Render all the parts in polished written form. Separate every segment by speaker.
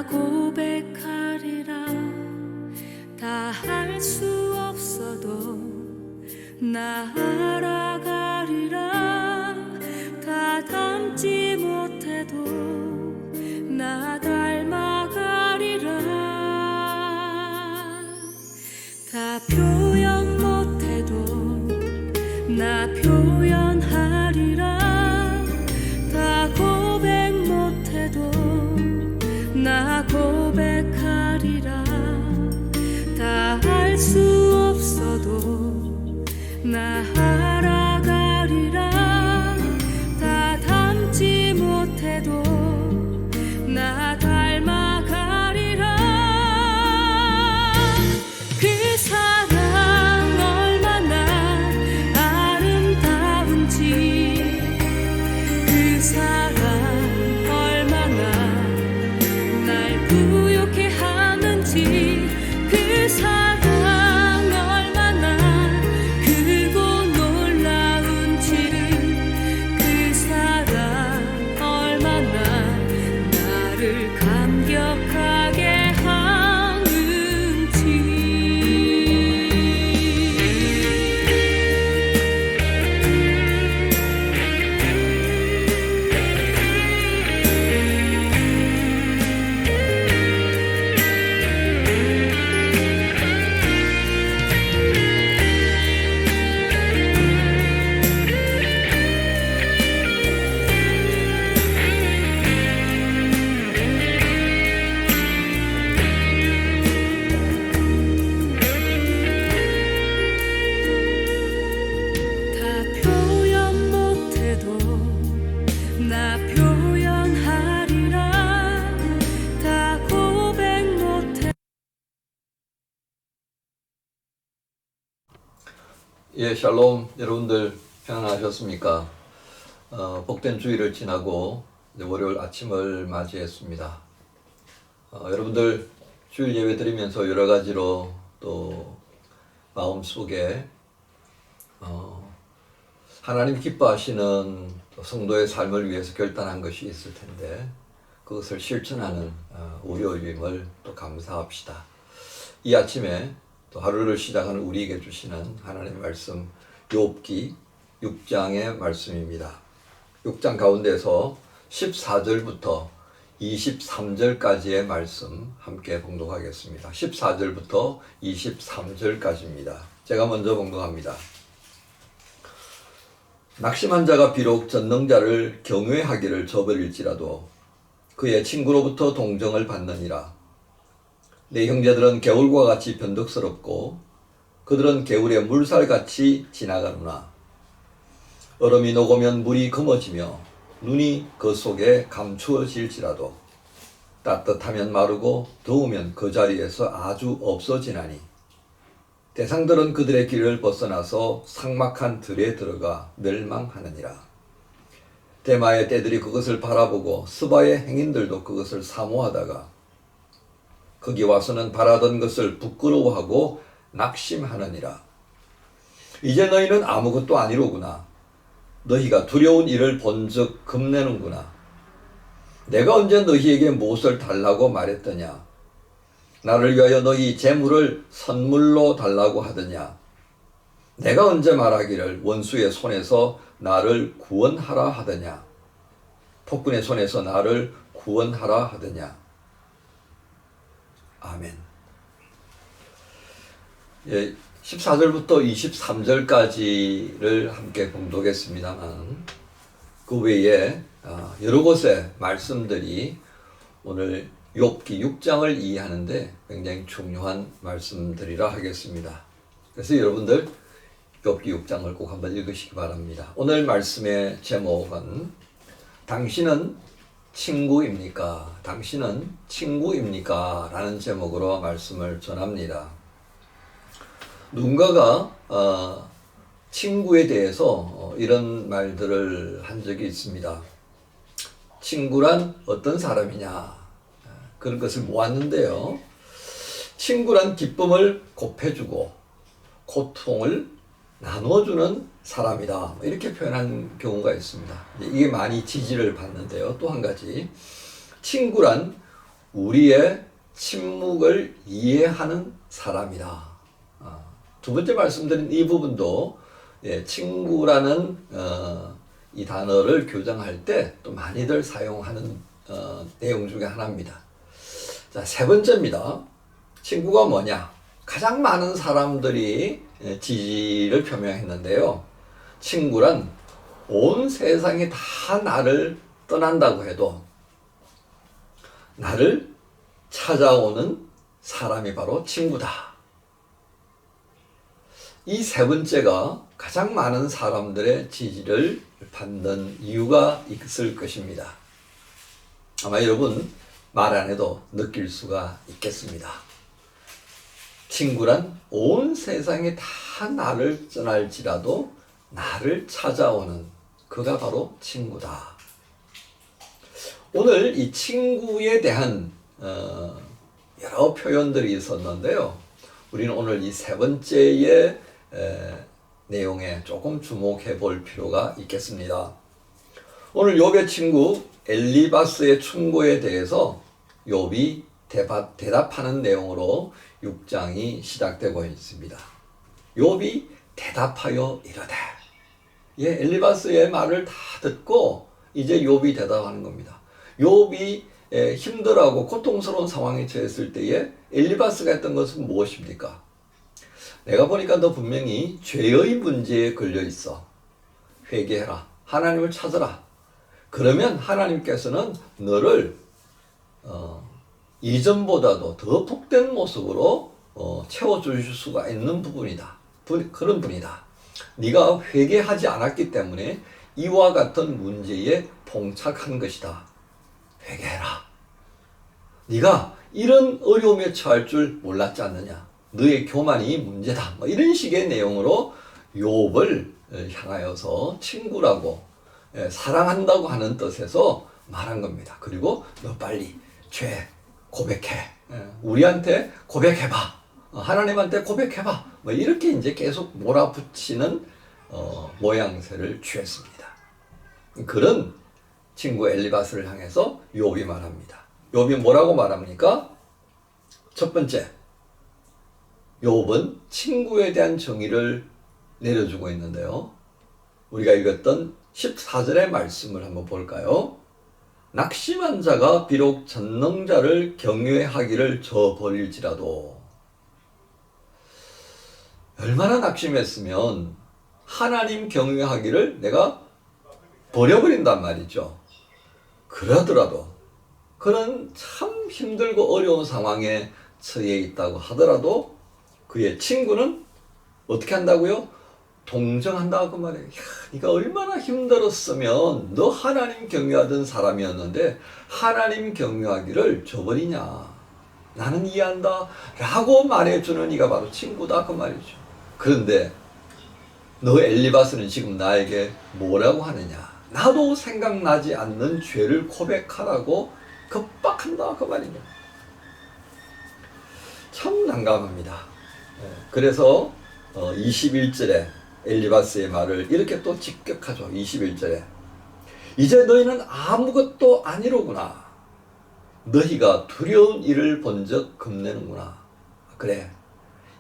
Speaker 1: 고백하리라. 다 할 수 없어도 나 알아가리라. 다 닮지 못해도 나 닮아가리라. 다 표현 못해도 나 표현하리라. 다 고백 못해도 나 고백하리라. 다 할 수 없어도 나 알아가리라. 다 닮지 못해도 나 닮아가리라. 그 사랑 얼마나 아름다운지, 그 사랑 얼마나 날 부욕해 하는지, 그 사랑 얼마나 크고 놀라운지를, 그 사랑 얼마나 나를 감격하게 다 표현 못해도 나 표현하리라. 다 고백 못해.
Speaker 2: 예, 샬롬. 여러분들 평안하셨습니까? 복된 주일을 지나고 이제 월요일 아침을 맞이했습니다. 여러분들 주일 예배 드리면서 여러 가지로 또 마음속에 하나님 기뻐하시는 성도의 삶을 위해서 결단한 것이 있을 텐데, 그것을 실천하는 월요일임을 또 감사합시다. 이 아침에 또 하루를 시작하는 우리에게 주시는 하나님의 말씀, 욥기 6장의 말씀입니다. 6장 가운데서 14절부터 23절까지의 말씀 함께 봉독하겠습니다. 14절부터 23절까지입니다. 제가 먼저 봉독합니다. 낙심한 자가 비록 전능자를 경외하기를 저버릴지라도 그의 친구로부터 동정을 받느니라. 내 형제들은 개울과 같이 변덕스럽고 그들은 개울의 물살같이 지나가느나. 얼음이 녹으면 물이 검어지며 눈이 그 속에 감추어질지라도 따뜻하면 마르고 더우면 그 자리에서 아주 없어지나니. 대상들은 그들의 길을 벗어나서 삭막한 들에 들어가 멸망하느니라. 대마의 떼들이 그것을 바라보고 스바의 행인들도 그것을 사모하다가 거기 와서는 바라던 것을 부끄러워하고 낙심하느니라. 이제 너희는 아무것도 아니로구나. 너희가 두려운 일을 본즉 겁내는구나. 내가 언제 너희에게 무엇을 달라고 말했더냐. 나를 위하여 너희 재물을 선물로 달라고 하더냐. 내가 언제 말하기를 원수의 손에서 나를 구원하라 하더냐. 폭군의 손에서 나를 구원하라 하더냐. 아멘. 예, 14절부터 23절까지를 함께 봉독했습니다만 그 외에 여러 곳의 말씀들이 오늘 욥기 6장을 이해하는데 굉장히 중요한 말씀들이라 하겠습니다. 그래서 여러분들 욥기 6장을 꼭 한번 읽으시기 바랍니다. 오늘 말씀의 제목은 당신은 친구입니까? 당신은 친구입니까? 라는 제목으로 말씀을 전합니다. 누군가가 친구에 대해서 이런 말들을 한 적이 있습니다. 친구란 어떤 사람이냐? 그런 것을 모았는데요. 친구란 기쁨을 곱해주고 고통을 나눠주는 사람이다. 이렇게 표현한 경우가 있습니다. 이게 많이 지지를 받는데요. 또 한 가지, 친구란 우리의 침묵을 이해하는 사람이다. 두 번째 말씀드린 이 부분도 친구라는 이 단어를 교정할 때 또 많이들 사용하는 내용 중에 하나입니다. 자, 세 번째입니다. 친구가 뭐냐? 가장 많은 사람들이 지지를 표명했는데요. 친구란 온 세상이 다 나를 떠난다고 해도 나를 찾아오는 사람이 바로 친구다. 이 세 번째가 가장 많은 사람들의 지지를 받는 이유가 있을 것입니다. 아마 여러분 말 안 해도 느낄 수가 있겠습니다. 친구란 온 세상이 다 나를 떠날지라도 나를 찾아오는 그가 바로 친구다. 오늘 이 친구에 대한 여러 표현들이 있었는데요. 우리는 오늘 이 세 번째의 내용에 조금 주목해 볼 필요가 있겠습니다. 오늘 욥의 친구 엘리바스의 충고에 대해서 욥이 대답하는 내용으로 6장이 시작되고 있습니다. 욥이 대답하여 이르되, 엘리바스의 말을 다 듣고 이제 욥이 대답하는 겁니다. 욥이 힘들어하고 고통스러운 상황에 처했을 때에 엘리바스가 했던 것은 무엇입니까? 내가 보니까 너 분명히 죄의 문제에 걸려 있어. 회개해라. 하나님을 찾아라. 그러면 하나님께서는 너를 이전보다도 더 복된 모습으로 채워주실 수가 있는 부분이다. 그런 분이다. 네가 회개하지 않았기 때문에 이와 같은 문제에 봉착한 것이다. 회개해라. 네가 이런 어려움에 처할 줄 몰랐지 않느냐. 너의 교만이 문제다. 이런 식의 내용으로 욥을 향하여서 친구라고 사랑한다고 하는 뜻에서 말한 겁니다. 그리고 너 빨리 죄 고백해. 우리한테 고백해봐. 하나님한테 고백해봐. 이렇게 이제 계속 몰아붙이는 모양새를 취했습니다. 그런 친구 엘리바스를 향해서 욥이 말합니다. 욥이 뭐라고 말합니까? 첫 번째, 욥은 친구에 대한 정의를 내려주고 있는데요. 우리가 읽었던 14절의 말씀을 한번 볼까요? 낙심한 자가 비록 전능자를 경외하기를 저버릴지라도. 얼마나 낙심했으면 하나님 경외하기를 내가 버려버린단 말이죠. 그러더라도, 그런 참 힘들고 어려운 상황에 처해 있다고 하더라도 그의 친구는 어떻게 한다고요? 동정한다고 그 말이에요. 네가 얼마나 힘들었으면 너 하나님 경외하던 사람이었는데 하나님 경외하기를 저버리냐. 나는 이해한다 라고 말해주는 이가 바로 친구다 그 말이죠. 그런데 너 엘리바스는 지금 나에게 뭐라고 하느냐. 나도 생각나지 않는 죄를 고백하라고 겁박한다 그 말이냐. 참 난감합니다. 그래서 21절에 엘리바스의 말을 이렇게 또 직격하죠. 21절에 이제 너희는 아무것도 아니로구나. 너희가 두려운 일을 본 적 겁내는구나. 그래,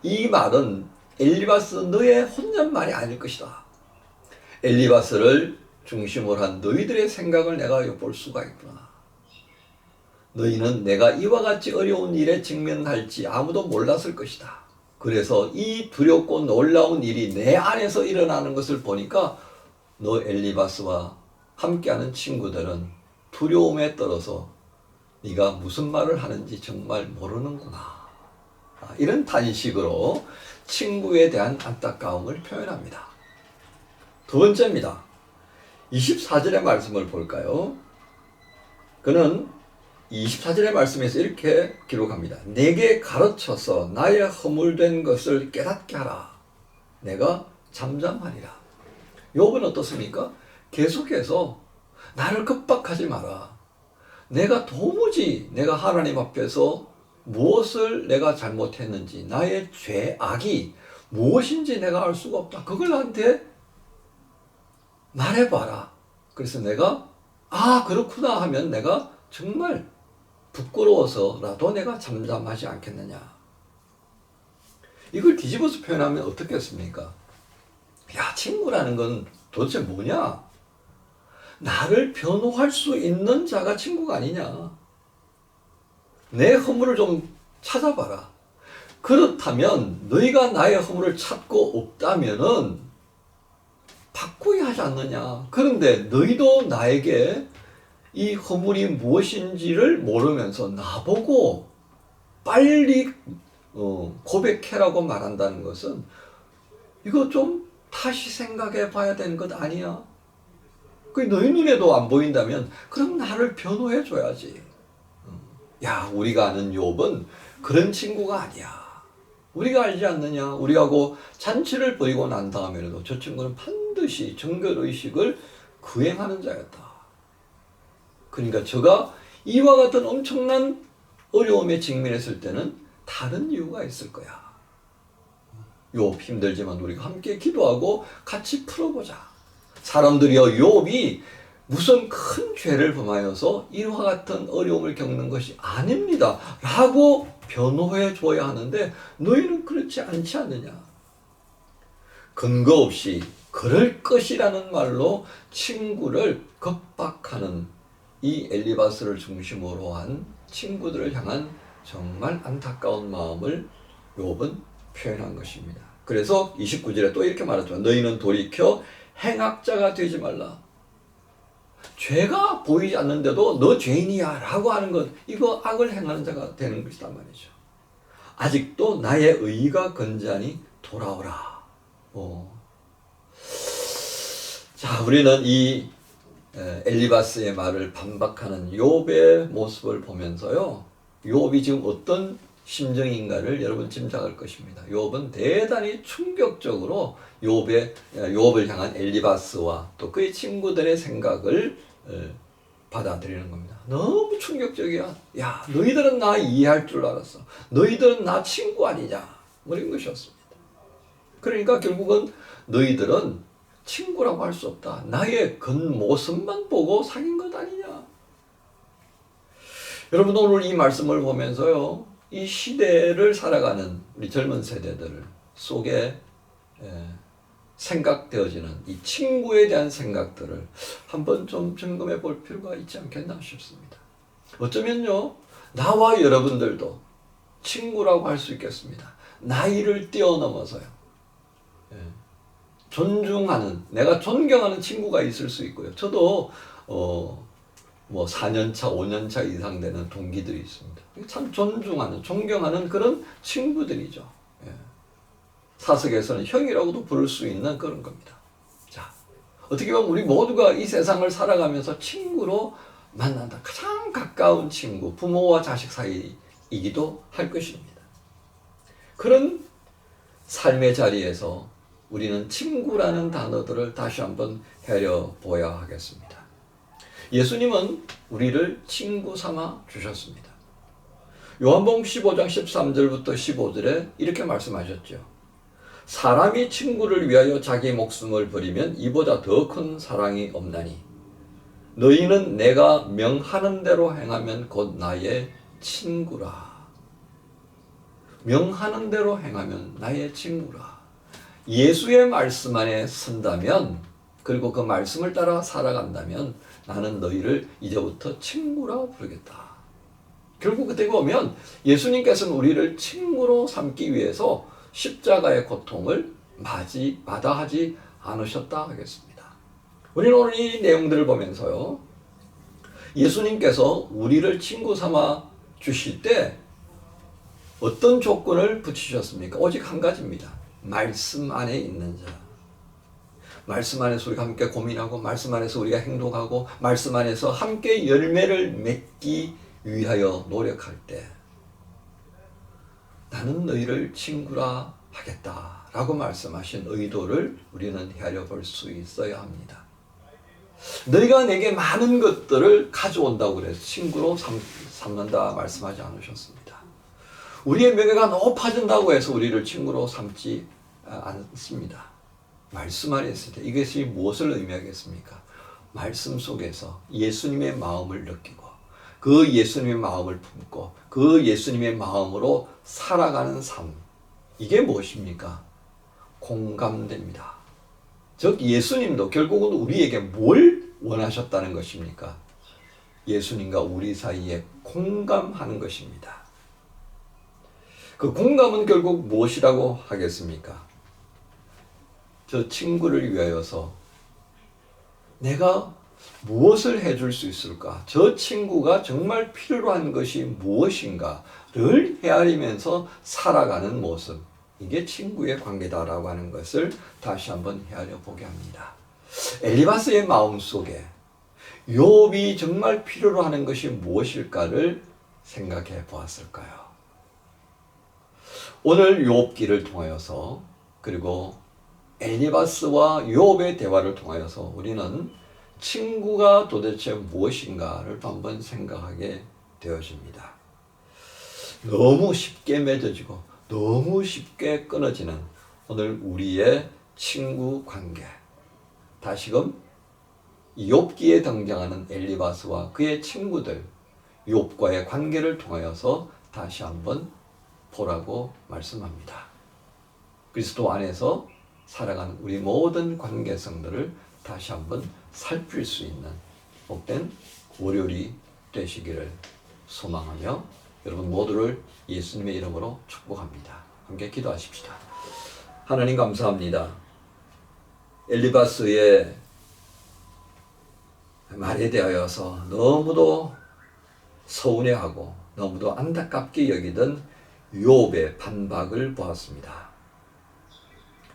Speaker 2: 이 말은 엘리바스 너의 혼잣말이 아닐 것이다. 엘리바스를 중심으로 한 너희들의 생각을 내가 엿볼 수가 있구나. 너희는 내가 이와 같이 어려운 일에 직면할지 아무도 몰랐을 것이다. 그래서 이 두렵고 놀라운 일이 내 안에서 일어나는 것을 보니까 너 엘리바스와 함께하는 친구들은 두려움에 떨어서 네가 무슨 말을 하는지 정말 모르는구나. 이런 단식으로 친구에 대한 안타까움을 표현합니다. 두 번째입니다. 24절의 말씀을 볼까요? 그는 24절의 말씀에서 이렇게 기록합니다. 내게 가르쳐서 나의 허물된 것을 깨닫게 하라. 내가 잠잠하리라. 욥은 어떻습니까? 계속해서 나를 겁박하지 마라. 내가 도무지 내가 하나님 앞에서 무엇을 내가 잘못했는지, 나의 죄악이 무엇인지 내가 알 수가 없다. 그걸 나한테 말해봐라. 그래서 내가 그렇구나 하면 내가 정말 부끄러워서라도 내가 잠잠하지 않겠느냐. 이걸 뒤집어서 표현하면 어떻겠습니까? 야, 친구라는 건 도대체 뭐냐? 나를 변호할 수 있는 자가 친구가 아니냐. 내 허물을 좀 찾아봐라. 그렇다면 너희가 나의 허물을 찾고 없다면은 바꾸야 하지 않느냐. 그런데 너희도 나에게 이 허물이 무엇인지를 모르면서 나보고 빨리 고백해라고 말한다는 것은 이거 좀 다시 생각해 봐야 되는 것 아니야? 그 너희 눈에도 안 보인다면 그럼 나를 변호해 줘야지. 야, 우리가 아는 욥은 그런 친구가 아니야. 우리가 알지 않느냐? 우리하고 잔치를 벌이고 난 다음에도 저 친구는 반드시 정결의식을 구행하는 자였다. 그러니까 저가 이와 같은 엄청난 어려움에 직면했을 때는 다른 이유가 있을 거야. 욥 힘들지만 우리가 함께 기도하고 같이 풀어보자. 사람들이여, 욥이 무슨 큰 죄를 범하여서 이와 같은 어려움을 겪는 것이 아닙니다 라고 변호해 줘야 하는데 너희는 그렇지 않지 않느냐. 근거 없이 그럴 것이라는 말로 친구를 겁박하는 이 엘리바스를 중심으로 한 친구들을 향한 정말 안타까운 마음을 욥은 표현한 것입니다. 그래서 29절에 또 이렇게 말하죠. 너희는 돌이켜 행악자가 되지 말라. 죄가 보이지 않는데도 너 죄인이야 라고 하는 것, 이거 악을 행하는 자가 되는 것이란 말이죠. 아직도 나의 의의가 건재하니 돌아오라. 자, 우리는 이 엘리바스의 말을 반박하는 욥의 모습을 보면서요, 욥이 지금 어떤 심정인가를 여러분 짐작할 것입니다. 욥은 대단히 충격적으로 욥을 향한 엘리바스와 또 그의 친구들의 생각을 받아들이는 겁니다. 너무 충격적이야. 야, 너희들은 나 이해할 줄 알았어. 너희들은 나 친구 아니냐. 뭐 이런 것이었습니다. 그러니까 결국은 너희들은 친구라고 할 수 없다. 나의 겉모습만 보고 사귄 것 아니냐. 여러분, 오늘 이 말씀을 보면서요, 이 시대를 살아가는 우리 젊은 세대들 속에 생각되어지는 이 친구에 대한 생각들을 한번 좀 점검해 볼 필요가 있지 않겠나 싶습니다. 어쩌면요, 나와 여러분들도 친구라고 할 수 있겠습니다. 나이를 뛰어넘어서요, 존중하는, 내가 존경하는 친구가 있을 수 있고요. 저도 뭐 4년차, 5년차 이상 되는 동기들이 있습니다. 참 존중하는, 존경하는 그런 친구들이죠. 사석에서는 형이라고도 부를 수 있는 그런 겁니다. 자, 어떻게 보면 우리 모두가 이 세상을 살아가면서 친구로 만난다. 가장 가까운 친구, 부모와 자식 사이이기도 할 것입니다. 그런 삶의 자리에서 우리는 친구라는 단어들을 다시 한번 헤아려보아야 하겠습니다. 예수님은 우리를 친구 삼아 주셨습니다. 요한복음 15장 13절부터 15절에 이렇게 말씀하셨죠. 사람이 친구를 위하여 자기 목숨을 버리면 이보다 더 큰 사랑이 없나니 너희는 내가 명하는 대로 행하면 곧 나의 친구라. 명하는 대로 행하면 나의 친구라. 예수의 말씀 안에 선다면, 그리고 그 말씀을 따라 살아간다면 나는 너희를 이제부터 친구라 부르겠다. 결국 그때 보면 예수님께서는 우리를 친구로 삼기 위해서 십자가의 고통을 마다하지 않으셨다 하겠습니다. 우리는 오늘 이 내용들을 보면서요, 예수님께서 우리를 친구 삼아 주실 때 어떤 조건을 붙이셨습니까? 오직 한 가지입니다. 말씀 안에 있는 자. 말씀 안에서 우리가 함께 고민하고, 말씀 안에서 우리가 행동하고, 말씀 안에서 함께 열매를 맺기 위하여 노력할 때 나는 너희를 친구라 하겠다 라고 말씀하신 의도를 우리는 헤아려 볼 수 있어야 합니다. 너희가 내게 많은 것들을 가져온다고 그래서 친구로 삼는다 말씀하지 않으셨습니다. 우리의 명예가 높아진다고 해서 우리를 친구로 삼지 않습니다. 말씀 안에 있을 때 이것이 무엇을 의미하겠습니까? 말씀 속에서 예수님의 마음을 느끼고 그 예수님의 마음을 품고 그 예수님의 마음으로 살아가는 삶, 이게 무엇입니까? 공감됩니다. 즉 예수님도 결국은 우리에게 뭘 원하셨다는 것입니까? 예수님과 우리 사이에 공감하는 것입니다. 그 공감은 결국 무엇이라고 하겠습니까? 저 친구를 위하여서 내가 무엇을 해줄 수 있을까? 저 친구가 정말 필요로 한 것이 무엇인가를 헤아리면서 살아가는 모습. 이게 친구의 관계다라고 하는 것을 다시 한번 헤아려 보게 합니다. 엘리바스의 마음속에 욥이 정말 필요로 하는 것이 무엇일까를 생각해 보았을까요? 오늘 욥기를 통하여서 그리고 엘리바스와 욥의 대화를 통하여서 우리는 친구가 도대체 무엇인가를 한번 생각하게 되어집니다. 너무 쉽게 맺어지고 너무 쉽게 끊어지는 오늘 우리의 친구 관계. 다시금 욥기에 등장하는 엘리바스와 그의 친구들, 욥과의 관계를 통하여서 다시 한번 보라고 말씀합니다. 그리스도 안에서 살아가는 우리 모든 관계성들을 다시 한번 살필 수 있는 복된 월요일이 되시기를 소망하며 여러분 모두를 예수님의 이름으로 축복합니다. 함께 기도하십시다. 하나님 감사합니다. 엘리바스의 말에 대하여서 너무도 서운해하고 너무도 안타깝게 여기던 욥의 반박을 보았습니다.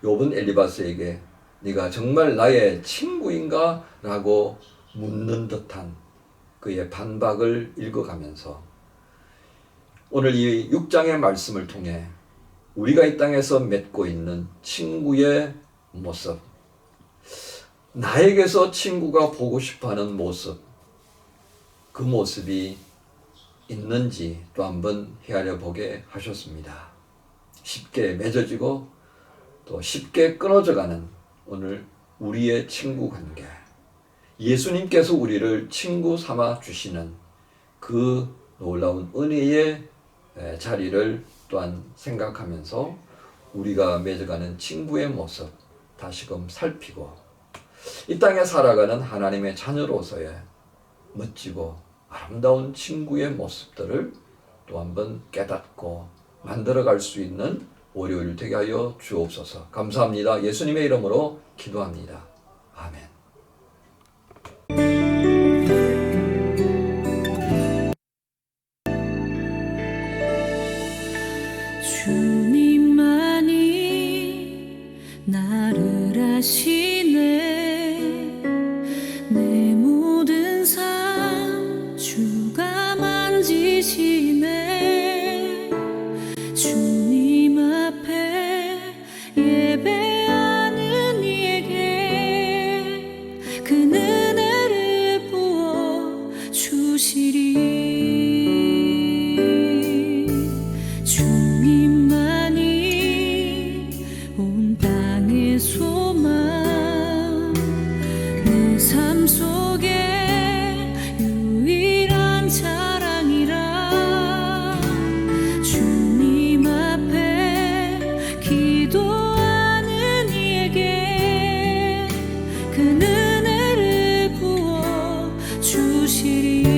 Speaker 2: 욥은 엘리바스에게 네가 정말 나의 친구인가? 라고 묻는 듯한 그의 반박을 읽어가면서 오늘 이 6장의 말씀을 통해 우리가 이 땅에서 맺고 있는 친구의 모습, 나에게서 친구가 보고 싶어하는 모습, 그 모습이 있는지 또 한번 헤아려 보게 하셨습니다. 쉽게 맺어지고 또 쉽게 끊어져가는 오늘 우리의 친구 관계, 예수님께서 우리를 친구 삼아 주시는 그 놀라운 은혜의 자리를 또한 생각하면서 우리가 맺어가는 친구의 모습 다시금 살피고 이 땅에 살아가는 하나님의 자녀로서의 멋지고 아름다운 친구의 모습들을 또 한번 깨닫고 만들어갈 수 있는 월요일 되게 하여 주옵소서. 감사합니다. 예수님의 이름으로 기도합니다. 아멘.
Speaker 1: 주님만이 나를 아시네. 내 모든 삶 주가 만지시네. 주님 앞에 예배하는 이에게 그 은혜를 부어 주시리. 주님만이 온 땅의 소망, 내 삶 속에 유일한 자랑이라. 주님 앞에 기도하는 이에게 그 은혜를 부어 주시리.